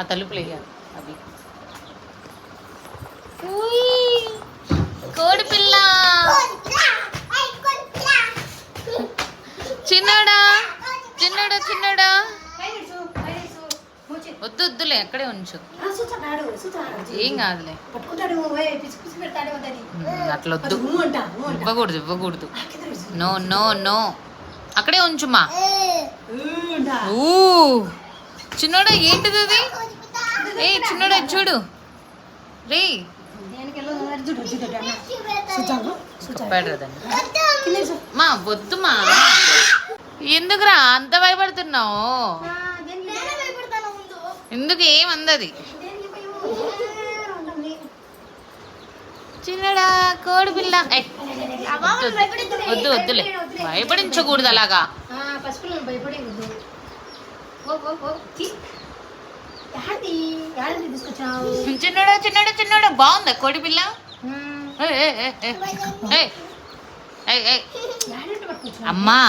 ఆ తలుపులు వేయాలి అవి. కోడి పిల్ల చిన్నడా చిన్నడా చిన్నడా వద్దు వద్దులే అక్కడే ఉంచు, ఏం కాదులే. అట్లా వద్దు, ఇవ్వకూడదు ఇవ్వకూడదు. నో నో నో, అక్కడే ఉంచుమా. ఊ చిన్నోడా ఏంటిది అది? ఏ చిన్నోడా చూడు రే, మా వద్దుమా. ఎందుకురా అంత భయపడుతున్నావు? ఎందుకు ఏమందది? చిన్నడా కోడి పిల్ల. వద్దు వద్దులే, భయపడించకూడదు అలాగా. చిన్నడా చిన్నడా చిన్నడా బాగుందా కోడి పిల్ల? అమ్మా